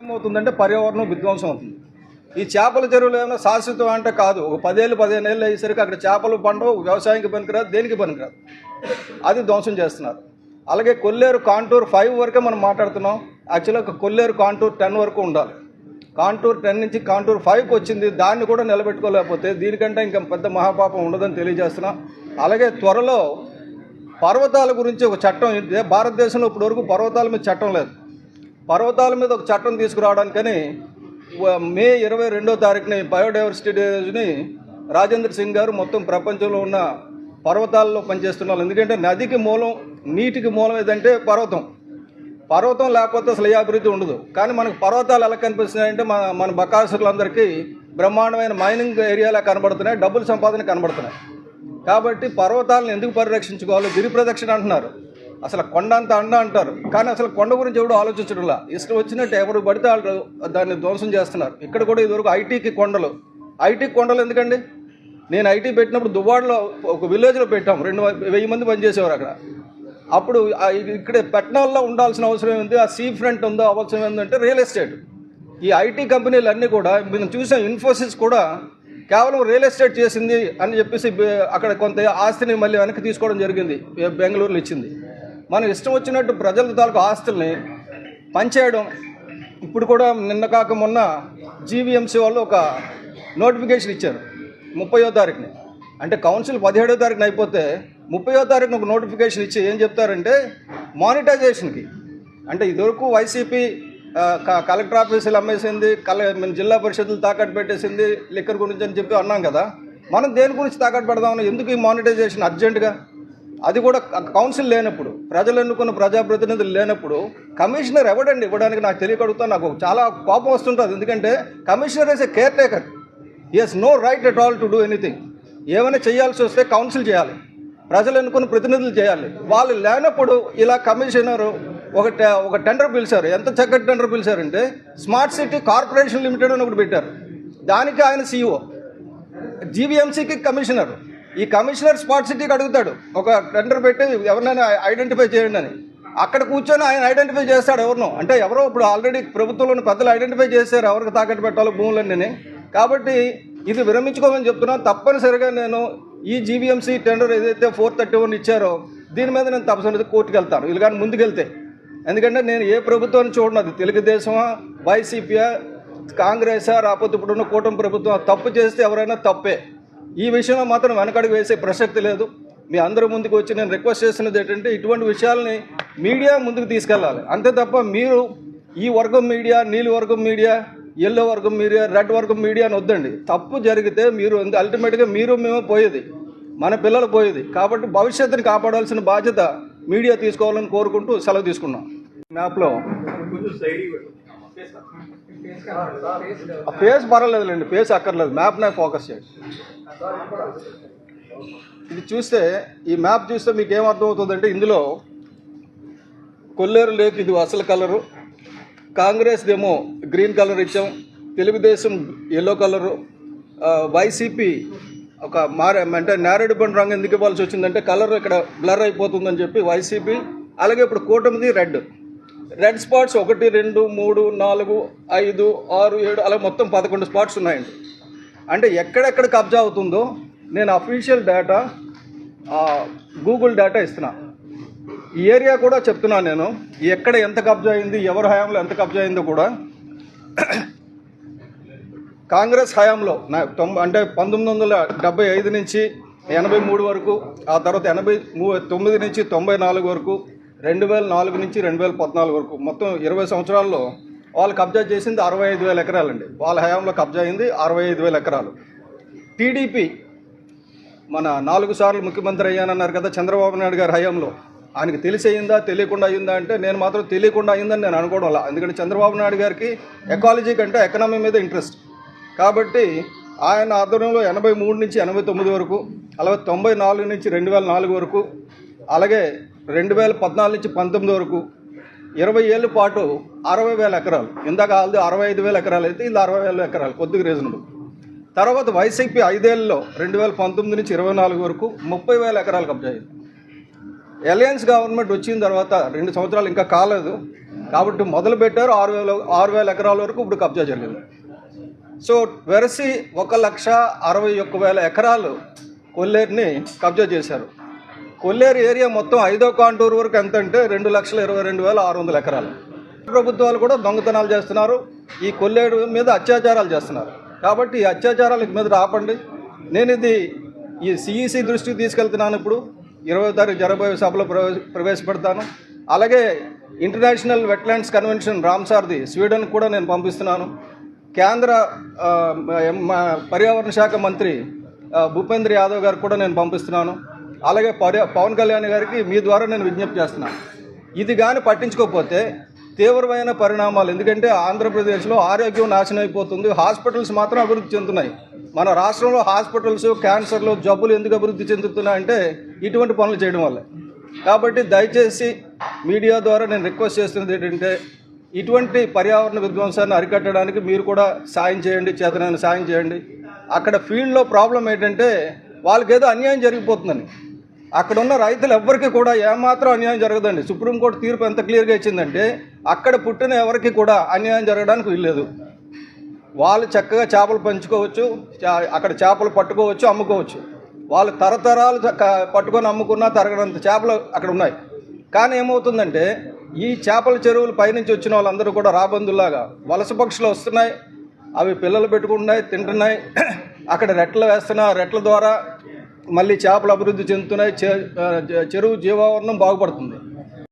ఏమవుతుందంటే పర్యావరణం విధ్వంసం అవుతుంది. ఈ చేపల చెరువులు ఏమైనా శాశ్వతం అంటే కాదు. ఒక 10 ఏళ్ళు 15 ఏళ్ళు అయ్యేసరికి అక్కడ చేపలు పండవు, వ్యవసాయానికి పనికిరాదు, దేనికి పనికిరాదు. అది ధ్వంసం చేస్తున్నారు. అలాగే కొల్లేరు కాంటూర్ 5 వరకే మనం మాట్లాడుతున్నాం. యాక్చువల్గా కొల్లేరు కాంటూర్ 10 వరకు ఉండాలి. కాంటూర్ 10 నుంచి కాంటూర్ 5కి వచ్చింది. దాన్ని కూడా నిలబెట్టుకోలేకపోతే దీనికంటే ఇంకా పెద్ద మహాపాపం ఉండదని తెలియజేస్తున్నాం. అలాగే త్వరలో పర్వతాల గురించి ఒక చట్టం, భారతదేశంలో ఇప్పటివరకు పర్వతాల మీద చట్టం లేదు. పర్వతాల మీద ఒక చట్టం తీసుకురావడానికని మే 22వ తారీఖుని బయోడైవర్సిటీ డేని రాజేంద్ర సింగ్ గారు మొత్తం ప్రపంచంలో ఉన్న పర్వతాల్లో పనిచేస్తున్నారు. ఎందుకంటే నదికి మూలం, నీటికి మూలం ఏదంటే పర్వతం. పర్వతం లేకపోతే అసలు ఏ అభివృద్ధి ఉండదు. కానీ మనకు పర్వతాలు ఎలా కనిపిస్తున్నాయంటే మన బకాసులందరికీ బ్రహ్మాండమైన మైనింగ్ ఏరియాలా కనబడుతున్నాయి, డబ్బుల సంపాదన కనబడుతున్నాయి. కాబట్టి పర్వతాలను ఎందుకు పరిరక్షించుకోవాలి? గిరి ప్రదక్షిణ అంటున్నారు, అసలు కొండ అంత అండ అంటారు. కానీ అసలు కొండ గురించి ఎవడు ఆలోచించడంలా. ఇష్టం వచ్చినట్టు ఎవరు పడితే వాళ్ళు దాన్ని ధ్వంసం చేస్తున్నారు. ఇక్కడ కూడా ఇదివరకు ఐటీకి కొండలు ఎందుకండి? నేను ఐటీ పెట్టినప్పుడు దువ్వాడలో ఒక విలేజ్లో పెట్టాం, 2,000 మంది పనిచేసేవారు అక్కడ. అప్పుడు ఇక్కడ పెట్టడంలో ఉండాల్సిన అవసరం ఏంది? ఆ సీ ఫ్రంట్ ఉందో అవసరం ఏంటంటే రియల్ ఎస్టేట్. ఈ ఐటీ కంపెనీలు అన్నీ కూడా మేము చూసాం. ఇన్ఫోసిస్ కూడా కేవలం రియల్ ఎస్టేట్ చేసింది అని చెప్పేసి అక్కడ కొంత ఆస్తిని మళ్ళీ వెనక్కి తీసుకోవడం జరిగింది, బెంగళూరులో ఇచ్చింది. మనం ఇష్టం వచ్చినట్టు ప్రజల తాలూకు ఆస్తుల్ని పంచేయడం. ఇప్పుడు కూడా నిన్న కాక మొన్న జీవీఎంసీ వాళ్ళు ఒక నోటిఫికేషన్ ఇచ్చారు 30వ తారీఖుని. అంటే కౌన్సిల్ 17వ తారీఖున అయిపోతే 30వ తారీఖున ఒక నోటిఫికేషన్ ఇచ్చి ఏం చెప్తారంటే మానిటైజేషన్కి. అంటే ఇదివరకు వైసీపీ కలెక్టర్ ఆఫీసులు అమ్మేసింది, జిల్లా పరిషత్తులు తాకట్టు పెట్టేసింది లిక్కర్ గురించి అని చెప్పి అన్నాం కదా. మనం దేని గురించి తాకట్టు పెడదామని, ఎందుకు ఈ మానిటైజేషన్ అర్జెంటుగా? అది కూడా కౌన్సిల్ లేనప్పుడు, ప్రజలు ఎన్నుకున్న ప్రజాప్రతినిధులు లేనప్పుడు కమిషనర్ ఎవడండి ఇవ్వడానికి? నాకు తెలియకడుగుతా, నాకు చాలా కోపం వస్తుంటుంది. ఎందుకంటే commissioner is a caretaker. He has no right at all to do anything. ఏమైనా చేయాల్సి వస్తే కౌన్సిల్ చేయాలి, ప్రజలు ఎన్నుకున్న ప్రతినిధులు చేయాలి. వాళ్ళు లేనప్పుడు ఇలా కమిషనరు ఒక టెండర్ పిలిచారు. ఎంత చక్కటి టెండర్ పిలిచారంటే స్మార్ట్ సిటీ కార్పొరేషన్ లిమిటెడ్ అని ఒకటి పెట్టారు. దానికి ఆయన CEO, జీవీఎంసీకి కమిషనర్. ఈ కమిషనర్ స్మార్ట్ సిటీకి అడుగుతాడు, ఒక టెండర్ పెట్టి ఎవరినైనా ఐడెంటిఫై చేయండి అని. అక్కడ కూర్చొని ఆయన ఐడెంటిఫై చేస్తాడు ఎవరినో. అంటే ఎవరో ఇప్పుడు ఆల్రెడీ ప్రభుత్వంలోని పెద్దలు ఐడెంటిఫై చేశారు ఎవరికి తాకట్టు పెట్టాలో భూములన్నీ. కాబట్టి ఇది విరమించుకోమని చెప్తున్నాను. తప్పనిసరిగా నేను ఈ జీవీఎంసీ టెండర్ ఏదైతే 431 ఇచ్చారో దీని మీద నేను తప్పనిసరిగా కోర్టుకు వెళ్తాను, వీళ్ళు కానీ ముందుకెళ్తే. ఎందుకంటే నేను ఏ ప్రభుత్వాన్ని చూడను, అది తెలుగుదేశమా, వైసీపీయా, కాంగ్రెసా, రాకపోతే ఇప్పుడున్న కూటమి ప్రభుత్వం. తప్పు చేస్తే ఎవరైనా తప్పే. ఈ విషయంలో మాత్రం వెనకడుగు వేసే ప్రసక్తి లేదు. మీ అందరూ ముందుకు వచ్చి నేను రిక్వెస్ట్ చేస్తున్నది ఏంటంటే ఇటువంటి విషయాల్ని మీడియా ముందుకు తీసుకెళ్ళాలి. అంతే తప్ప మీరు ఈ వర్గం మీడియా, నీలి వర్గం మీడియా, ఎల్లో వర్గం మీడియా, రెడ్ వర్గం మీడియా అని వద్దండి. తప్పు జరిగితే మీరు అల్టిమేట్గా మేము పోయేది, మన పిల్లలు పోయేది. కాబట్టి భవిష్యత్తుని కాపాడాల్సిన బాధ్యత మీడియా తీసుకోవాలని కోరుకుంటూ సెలవు తీసుకున్నాం. మ్యాప్లో ఫేస్ పర్వాలేదులేండి, ఫేస్ అక్కర్లేదు, మ్యాప్నే ఫోకస్ చేయండి. ఇది చూస్తే, ఈ మ్యాప్ చూస్తే మీకు ఏమర్థమవుతుందంటే ఇందులో కొల్లేరు లేక్ ఇది అసలు కలరు, కాంగ్రెస్దేమో గ్రీన్ కలర్ ఇచ్చాం, తెలుగుదేశం ఎల్లో కలరు, వైసీపీ ఒక అంటే నేరేడు పండు రంగు ఎందుకు ఇవ్వాల్సి వచ్చిందంటే కలర్ ఇక్కడ బ్లర్ అయిపోతుందని చెప్పి వైసీపీ. అలాగే ఇప్పుడు కూటమిది రెడ్ స్పాట్స్ 1, 2, 3, 4, 5, 6, 7 అలా మొత్తం 11 స్పాట్స్ ఉన్నాయండి. అంటే ఎక్కడెక్కడ కబ్జా అవుతుందో నేను అఫీషియల్ డేటా, గూగుల్ డేటా ఇస్తున్నా. ఈ ఏరియా కూడా చెప్తున్నాను నేను, ఎక్కడ ఎంత కబ్జా అయింది, ఎవరి హయాంలో ఎంత కబ్జా అయిందో కూడా. కాంగ్రెస్ హయాంలో అంటే 1975 నుంచి 83 వరకు, ఆ తర్వాత 89 నుంచి 94 వరకు, 2004 నుంచి 2014 వరకు, మొత్తం 20 సంవత్సరాల్లో వాళ్ళు కబ్జా చేసింది 65,000 ఎకరాలండి. వాళ్ళ హయాంలో కబ్జా అయింది 65,000 ఎకరాలు. టీడీపీ మన 4 సార్లు ముఖ్యమంత్రి అయ్యానన్నారు కదా చంద్రబాబు నాయుడు గారి హయాంలో, ఆయనకి తెలిసి అయిందా తెలియకుండా అయిందా అంటే నేను మాత్రం తెలియకుండా అయిందని నేను అనుకోవడం వల్ల. ఎందుకంటే చంద్రబాబు నాయుడు గారికి ఎకాలజీ కంటే ఎకనామీ మీద ఇంట్రెస్ట్. కాబట్టి ఆయన ఆధ్వర్యంలో 83 నుంచి 89 వరకు, అలాగే 94 నుంచి 2004 వరకు, అలాగే 2014 నుంచి 19 వరకు 20 ఏళ్ళ పాటు 60,000 ఎకరాలు. ఇందాక వాళ్ళది 65,000 ఎకరాలు అయితే ఇది 60,000 ఎకరాలు, కొద్దిగా రీజనబుల్. తర్వాత వైసీపీ 5 ఏళ్ళలో 2019 నుంచి 24 వరకు 30,000 ఎకరాలు కబ్జా అయింది. అలయన్స్ గవర్నమెంట్ వచ్చిన తర్వాత 2 సంవత్సరాలు ఇంకా కాలేదు, కాబట్టి మొదలు పెట్టారు 6,000 ఎకరాల వరకు ఇప్పుడు కబ్జా జరిగింది. సో వెరసి 1,61,000 ఎకరాలు కొల్లేరుని కబ్జా చేశారు. కొల్లేరు ఏరియా మొత్తం 5వ కాంటూరు వరకు ఎంత అంటే 2,22,600 ఎకరాలు. ప్రభుత్వాలు కూడా దొంగతనాలు చేస్తున్నారు, ఈ కొల్లేరు మీద అత్యాచారాలు చేస్తున్నారు. కాబట్టి ఈ అత్యాచారాల మీద ఆపండి. నేను ఇది ఈ సిఈసి దృష్టికి తీసుకెళ్తున్నాను. ఇప్పుడు 20వ తారీఖు జరగబోయే సభలో ప్రవేశపెడతాను. అలాగే ఇంటర్నేషనల్ వెట్లాండ్స్ కన్వెన్షన్ రామ్సార్ది స్వీడన్ కూడా నేను పంపిస్తున్నాను. కేంద్ర పర్యావరణ శాఖ మంత్రి భూపేంద్ర యాదవ్ గారికి కూడా నేను పంపిస్తున్నాను. అలాగే పవన్ కళ్యాణ్ గారికి మీ ద్వారా నేను విజ్ఞప్తి చేస్తున్నాను. ఇది కానీ పట్టించుకోకపోతే తీవ్రమైన పరిణామాలు, ఎందుకంటే ఆంధ్రప్రదేశ్లో ఆరోగ్యం నాశనం అయిపోతుంది, హాస్పిటల్స్ మాత్రం అభివృద్ధి చెందుతున్నాయి. మన రాష్ట్రంలో హాస్పిటల్స్, క్యాన్సర్లు, జబ్బులు ఎందుకు అభివృద్ధి చెందుతున్నాయంటే ఇటువంటి పనులు చేయడం వల్ల. కాబట్టి దయచేసి మీడియా ద్వారా నేను రిక్వెస్ట్ చేస్తున్నది ఏంటంటే ఇటువంటి పర్యావరణ విధ్వంసాన్ని అరికట్టడానికి మీరు కూడా సాయం చేయండి, చేతనైన సాయం చేయండి. అక్కడ ఫీల్డ్లో ప్రాబ్లం ఏంటంటే వాళ్ళకి ఏదో అన్యాయం జరిగిపోతుందని. అక్కడ ఉన్న రైతులు ఎవ్వరికి కూడా ఏమాత్రం అన్యాయం జరగదండి. సుప్రీంకోర్టు తీర్పు ఎంత క్లియర్గా ఇచ్చిందంటే అక్కడ పుట్టిన ఎవరికి కూడా అన్యాయం జరగడానికి వీల్లేదు. వాళ్ళు చక్కగా చేపలు పెంచుకోవచ్చు, అక్కడ చేపలు పట్టుకోవచ్చు, అమ్ముకోవచ్చు. వాళ్ళు తరతరాలు పట్టుకొని అమ్ముకున్నా తరగనంత చేపలు అక్కడ ఉన్నాయి. కానీ ఏమవుతుందంటే ఈ చేపల చెరువులు పైనుంచి వచ్చిన వాళ్ళందరూ కూడా రాబందుల్లాగా వలస పక్షులు వస్తున్నాయి, అవి పిల్లలు పెట్టుకుంటున్నాయి, తింటున్నాయి, అక్కడ రెట్లు వేస్తున్నాయి, రెట్ల ద్వారా మళ్ళీ చేపలు అభివృద్ధి చెందుతున్నాయి, చెరువు జీవావరణం బాగుపడుతుంది.